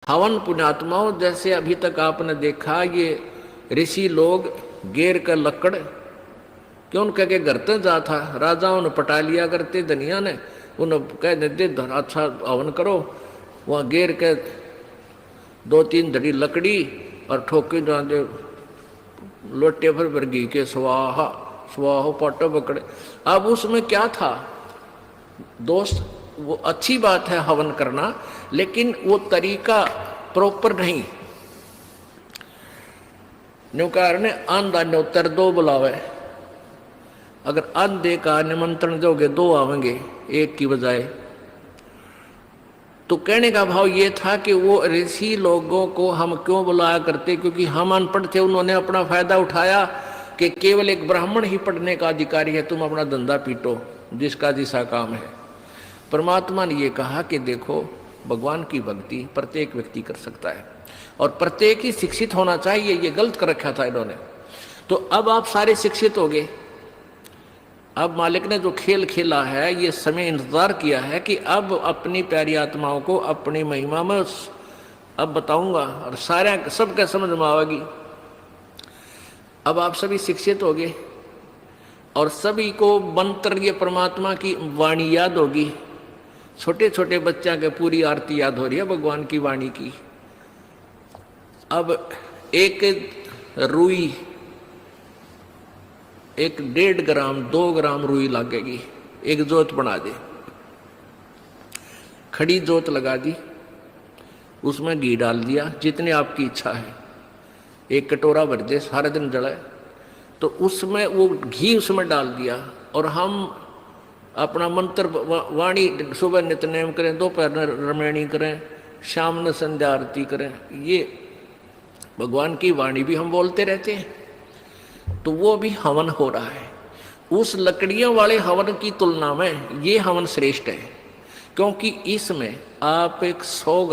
हवन पुण्यात्माओं, जैसे अभी तक आपने देखा ये ऋषि लोग गेर का लकड़ क्यों कह के घर तक जा था, राजाओं ने पटा लिया करते दुनिया ने, उन्हें कह देते अच्छा हवन करो, वहाँ गेर के 2-3 धड़ी लकड़ी और ठोके जाते लोटे भर घी के स्वाहा स्वाहो पटो पकड़े। अब उसमें क्या था दोस्त, वो अच्छी बात है हवन करना, लेकिन वो तरीका प्रॉपर नहीं। न्यू कारण आंधा न्योतर 2 बुलावे, अगर आंधे का निमंत्रण दोगे 2 आवेंगे 1 की बजाय। तो कहने का भाव ये था कि वो ऋषि लोगों को हम क्यों बुलाया करते, क्योंकि हम अनपढ़ थे, उन्होंने अपना फायदा उठाया कि केवल एक ब्राह्मण ही पढ़ने का अधिकारी है, तुम अपना धंधा पीटो, जिसका जिसा काम है। परमात्मा ने ये कहा कि देखो भगवान की भक्ति प्रत्येक व्यक्ति कर सकता है और प्रत्येक ही शिक्षित होना चाहिए, ये गलत कर रखा था इन्होंने। तो अब आप सारे शिक्षित हो गए। अब मालिक ने जो खेल खेला है, ये समय इंतजार किया है कि अब अपनी प्यारी आत्माओं को अपनी महिमा में अब बताऊंगा और सारे सबके समझ में आवेगी। अब आप सभी शिक्षित हो गए और सभी को मंत्र ये परमात्मा की वाणी याद होगी। छोटे छोटे बच्चा के पूरी आरती याद हो रही है भगवान की वाणी की। अब एक रुई, 1.5 ग्राम 2 ग्राम रुई लगेगी, एक जोत बना दे, खड़ी जोत लगा दी, उसमें घी डाल दिया जितने आपकी इच्छा है, 1 कटोरा भर दे, सारे दिन जलाए। तो उसमें वो घी उसमें डाल दिया और हम अपना मंत्र वाणी सुबह नित्यनेम करें, दोपहर रमैणी करें, शाम ने संध्या आरती करें, ये भगवान की वाणी भी हम बोलते रहते हैं। तो वो भी हवन हो रहा है। उस लकड़ियों वाले हवन की तुलना में ये हवन श्रेष्ठ है, क्योंकि इसमें आप एक 100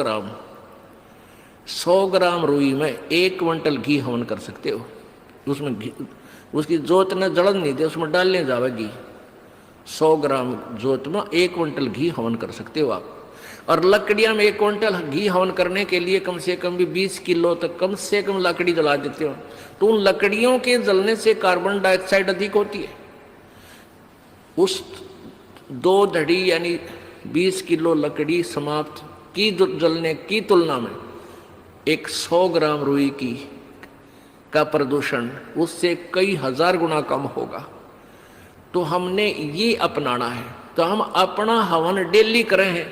ग्राम रुई में 1 क्विंटल घी हवन कर सकते हो। उसमें घी, उसकी जोत ने जलन नहीं दे, उसमें डालने जावे घी। 100 ग्राम जोत में 1 क्विंटल घी हवन कर सकते हो आप। और लकड़ियां में 1 क्विंटल घी हवन करने के लिए कम से कम भी 20 किलो तक कम से कम लकड़ी जला देते हो। तो उन लकड़ियों के जलने से कार्बन डाइऑक्साइड अधिक होती है। उस 2 धड़ी यानी 20 किलो लकड़ी समाप्त की जलने की तुलना में एक 100 ग्राम रुई की का प्रदूषण उससे कई हजार गुना कम होगा। तो हमने ये अपनाना है। तो हम अपना हवन डेली करें हैं।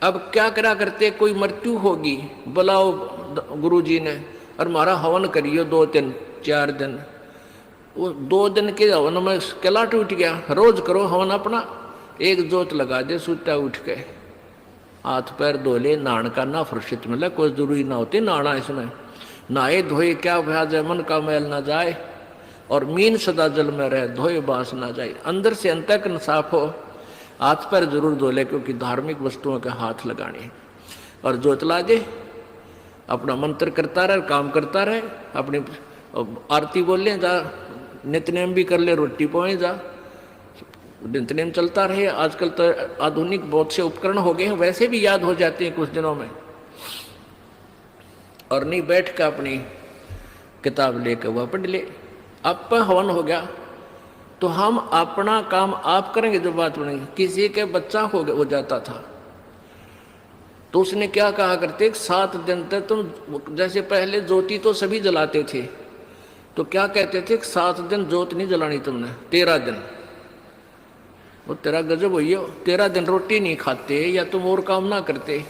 अब क्या करा करते, कोई मृत्यु होगी, बुलाओ गुरुजी ने और हमारा हवन करियो 2-3-4 दिन। वो 2 दिन के हवन में किला टूट गया। रोज करो हवन अपना, 1 जोत लगा दे, सुता उठ के हाथ पैर धो ले, नहान का ना फुर्सत मिले, कोई जरूरी ना होती नहाना। इसमें नहाए धोए क्या भ्याज है, मन का मैल ना जाए और मीन सदा जल में रहे, धोए बास ना जाए। अंदर से अंतःकरण साफ हो, हाथ पैर जरूर धो ले, क्योंकि धार्मिक वस्तुओं के हाथ लगाने। और जोत ला दे, अपना मंत्र करता रहे, काम करता रहे, अपनी आरती बोल ले, जा नित्यनेम भी कर ले, रोटी पोए जा, नित्यनेम चलता रहे। आजकल तो आधुनिक बहुत से उपकरण हो गए हैं, वैसे भी याद हो जाते हैं कुछ दिनों में। और नहीं बैठ कर अपनी किताब लेकर वह पढ़ ले। अब हवन हो गया तो हम अपना काम आप करेंगे, जो बात बनेगी। किसी के बच्चा हो जाता था तो उसने क्या कहा करते, 7 दिन तक तुम, जैसे पहले ज्योति तो सभी जलाते थे, तो क्या कहते थे, 7 दिन ज्योत नहीं जलानी तुमने, 13 दिन। वो तेरा गजब हुई हो, 13 दिन रोटी नहीं खाते या तुम और काम ना करते।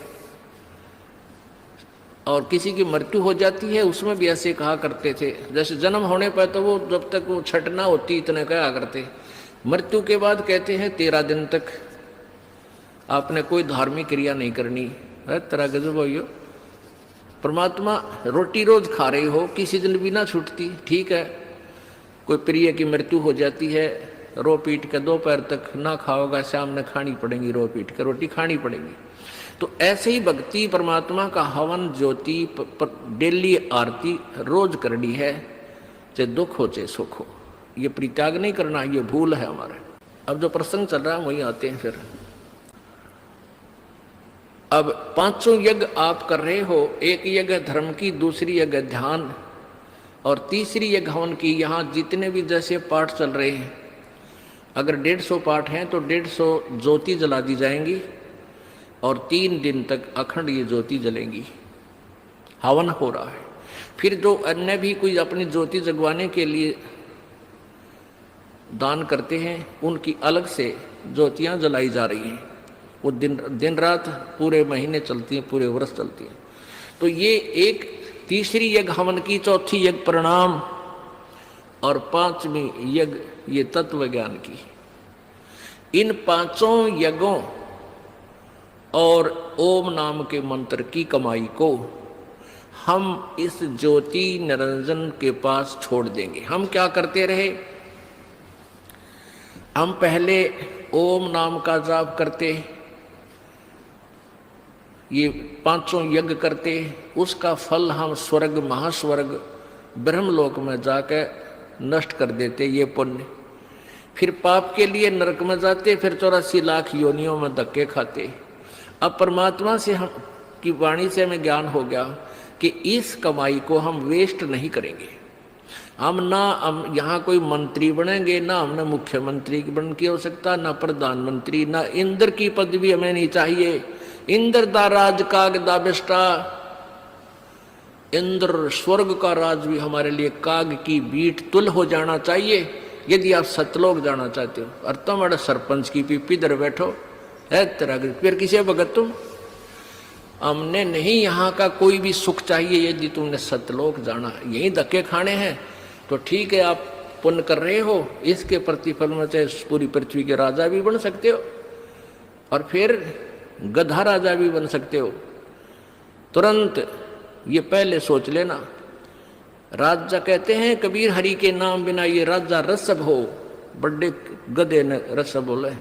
और किसी की मृत्यु हो जाती है उसमें भी ऐसे कहा करते थे। जैसे जन्म होने पर तो वो जब तक वो छठ ना होती इतने कहा करते, मृत्यु के बाद कहते हैं 13 दिन तक आपने कोई धार्मिक क्रिया नहीं करनी है। तेरा गजब हो। परमात्मा रोटी रोज खा रही हो, किसी दिन भी ना छूटती, ठीक है। कोई प्रिय की मृत्यु हो जाती है, रो पीट के दोपहर तक ना खाओगा, शाम ने खानी पड़ेगी, रो पीट के रोटी खानी पड़ेगी। तो ऐसे ही भक्ति परमात्मा का हवन ज्योति डेली आरती रोज करनी है, चाहे दुख हो चाहे सुख हो। ये परित्याग नहीं करना, ये भूल है हमारे। अब जो प्रसंग चल रहा है वहीं आते हैं। फिर अब पांचों यज्ञ आप कर रहे हो, एक यज्ञ धर्म की, दूसरी यज्ञ ध्यान और तीसरी यज्ञ हवन की। यहाँ जितने भी जैसे पाठ चल रहे हैं, अगर 150 पाठ हैं तो 150 ज्योति जला दी जाएंगी और 3 दिन तक अखंड ये ज्योति जलेंगी। हवन हो रहा है। फिर जो अन्य भी कोई अपनी ज्योति जगवाने के लिए दान करते हैं, उनकी अलग से ज्योतियाँ जलाई जा रही हैं। वो दिन रात पूरे महीने चलती हैं, पूरे वर्ष चलती हैं। तो ये एक तीसरी यज्ञ हवन की, चौथी यज्ञ प्रणाम और पांचवी यज्ञ ये तत्व ज्ञान की। इन पांचों यज्ञों और ओम नाम के मंत्र की कमाई को हम इस ज्योति निरंजन के पास छोड़ देंगे। हम क्या करते रहे, हम पहले ओम नाम का जाप करते, ये पांचों यज्ञ करते, उसका फल हम स्वर्ग, महास्वर्ग, ब्रह्मलोक में जाकर नष्ट कर देते ये पुण्य। फिर पाप के लिए नरक में जाते, फिर 84 लाख योनियों में धक्के खाते। अब परमात्मा से हम की वाणी से हमें ज्ञान हो गया कि इस कमाई को हम वेस्ट नहीं करेंगे। हम यहाँ कोई मंत्री बनेंगे, ना हमने मुख्यमंत्री बन की हो सकता, ना प्रधानमंत्री, ना इंद्र की पदवी हमें नहीं चाहिए। इंद्र दा राज काग दा बिष्टा, इंद्र स्वर्ग का राज भी हमारे लिए काग की बीट तुल हो जाना चाहिए। यदि आप सतलोक जाना चाहते हो, और तुम बड़े सरपंच की पीपी इधर बैठो है तेरा, फिर किसे भगत तुम? हमने नहीं यहाँ का कोई भी सुख चाहिए। यदि तुमने सतलोक जाना, यही धक्के खाने हैं, तो ठीक है, आप पुण्य कर रहे हो, इसके प्रतिफल में चाहे पूरी पृथ्वी के राजा भी बन सकते हो और फिर गधा राजा भी बन सकते हो। तुरंत ये पहले सोच लेना। राजा कहते हैं कबीर, हरि के नाम बिना ये राजा रसब हो। बड़े गधे ने रसब बोले।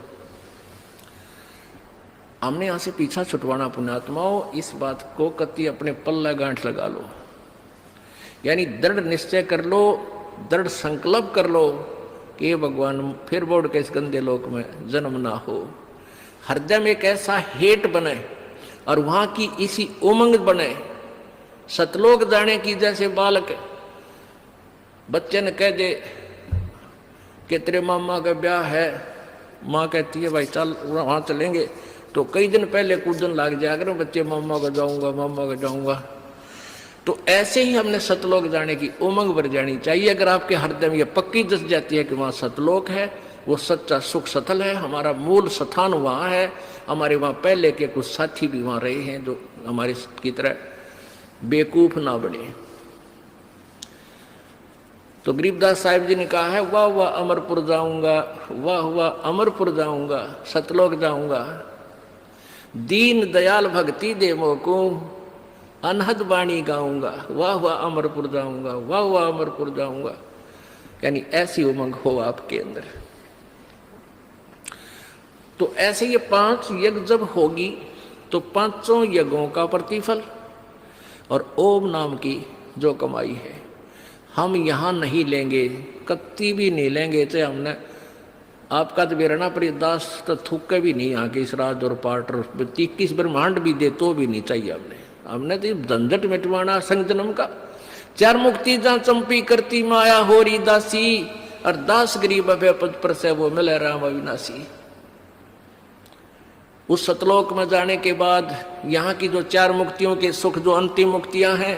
हमने यहां से पीछा छुटवाना पुण्यात्माओं, इस बात को कति अपने पल्ला गांठ लगा लो, यानी दृढ़ निश्चय कर लो, दृढ़ संकल्प कर लो कि ये भगवान फिर बोर्ड के इस गंदे लोक में जन्म ना हो। हृदय में एक ऐसा हेट बने और वहां की इसी उमंग बने, सतलोक जाने की। जैसे बालक बच्चे ने कह दे कि तेरे मामा का ब्याह है, माँ कहती है भाई चल वहां चलेंगे, तो कई दिन पहले कूदन लग जाया करो बच्चे, मामा का जाऊंगा, मामा का जाऊंगा। तो ऐसे ही हमने सतलोक जाने की उमंग भर जानी चाहिए। अगर आपके हृदय में ये पक्की दस जाती है कि वहाँ सतलोक है, वो सच्चा सुख सतल है, हमारा मूल स्थान वहाँ है, हमारे वहाँ पहले के कुछ साथी भी वहाँ रहे हैं जो हमारे की तरह बेवकूफ ना बने। तो गरीबदास साहिब जी ने कहा है, वाह वाह अमरपुर जाऊंगा, वाह वाह अमरपुर जाऊंगा, सतलोक जाऊंगा, दीन दयाल भक्ति दे मोको, अनहद वाणी गाऊंगा, वाह वाह अमरपुर जाऊंगा, वाह वाह अमरपुर जाऊंगा। यानी ऐसी उमंग हो आपके अंदर। तो ऐसे ये 5 यज्ञ जब होगी तो पांचों यज्ञों का प्रतिफल और ओम नाम की जो कमाई है हम यहाँ नहीं लेंगे, कत्ती भी नहीं लेंगे। चाहे हमने आपका तो बेरना पर दास तो थूके भी नहीं आके इस राज और पाठ 21 ब्रह्मांड भी दे तो भी नहीं चाहिए। हमने तो झंझट मिटवाना संग जन्म का। 4 मुक्ति जहाँ चंपी करती माया होरी दासी, और दास गरीब पद पर से वो मिले राम अविनाशी। उस सतलोक में जाने के बाद यहाँ की जो 4 मुक्तियों के सुख, जो अंतिम मुक्तियां हैं,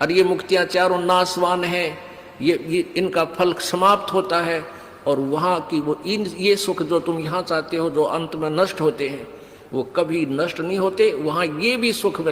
और ये मुक्तियां चारों नाशवान हैं, ये इनका फल समाप्त होता है। और वहाँ की वो ये सुख जो तुम यहाँ चाहते हो, जो अंत में नष्ट होते हैं, वो कभी नष्ट नहीं होते। वहाँ ये भी सुख मिले।